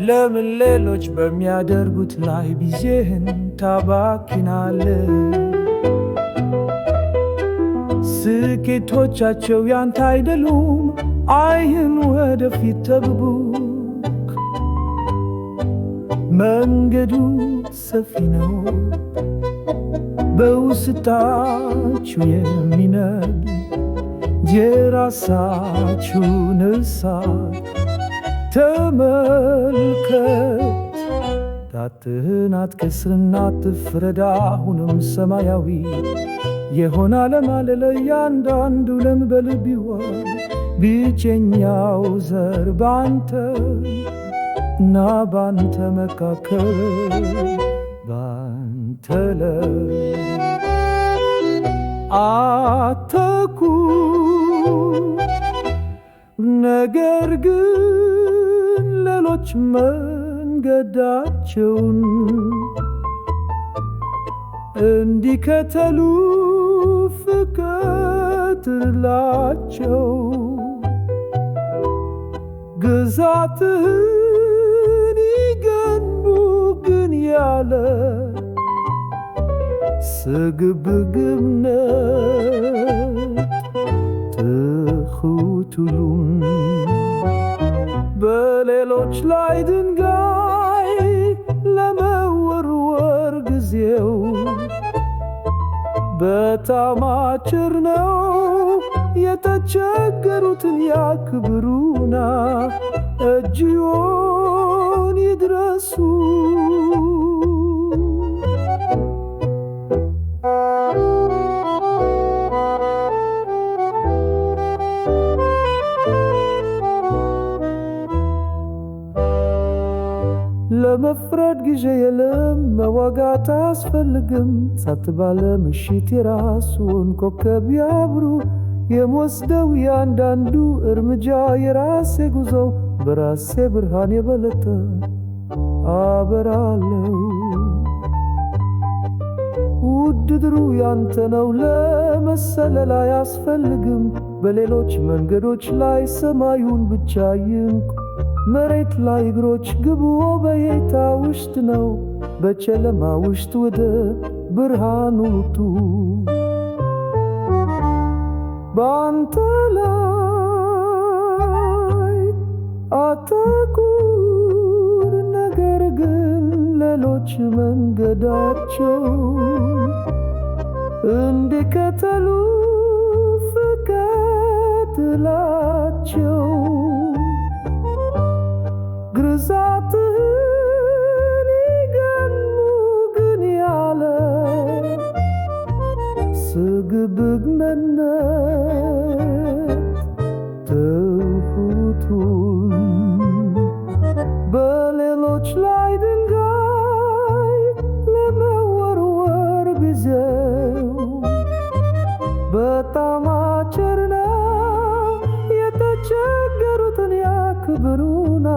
ለምን ሌሎች በሚያደርጉት ላይ ጊዜህን ታባክናለህ? ስኬቶቻቸው ያንተ አይደሉም፣ አይህን ወደፊት ተብቡክ። መንገዱ ሰፊ ነው በውስጣችሁ የሚነድ የራሳችሁን እሳት ተመልከት። ጣትህን አትከስርና አትፍረድ። አሁንም ሰማያዊ የሆነ ዓለም አለ ለእያንዳንዱ ለም በልብ ይሆን። ብቸኛው ዘር ባንተ እና ባንተ መካከል ባንተ ላይ አተኩር። ነገር ግን ሌሎች መንገዳቸውን እንዲከተሉ ፍቀድላቸው። ግዛትህን ይገንቡ ግን ያለ ስግብግብነት ትሑቱን በሌሎች ላይ ድንጋይ ለመወርወር ጊዜው በጣም አጭር ነው። የተቸገሩትን ያክብሩና እጅዎን ይድረሱ። ለመፍረድ ጊዜ የለም፣ መዋጋት አያስፈልግም። ጸጥ ባለ ምሽት የራሱን ኮከብ ያብሩ። የምወስደው ያንዳንዱ እርምጃ የራሴ ጉዞ፣ በራሴ ብርሃን የበለጠ አበራለው። ውድድሩ ያንተ ነው፣ ለመሰለል አያስፈልግም። በሌሎች መንገዶች ላይ ሰማዩን ብቻ ይንኩ። መሬት ላይ እግሮች ግቡ፣ በየታ ውስጥ ነው። በጨለማ ውስጥ ወደ ብርሃኑ ውጡ። ባንተ ላይ አተኩር፣ ነገር ግን ሌሎች መንገዳቸው እንዲከተሉ ፍቀድላቸው። ግዛትህን ይገንቡ ግን ያለ ስግብግብነት ትሑቱን በሌሎች ላይ ድንጋይ ለመወርወር ጊዜው በጣም አጭር ነው። የተቸገሩትን ያክብሩና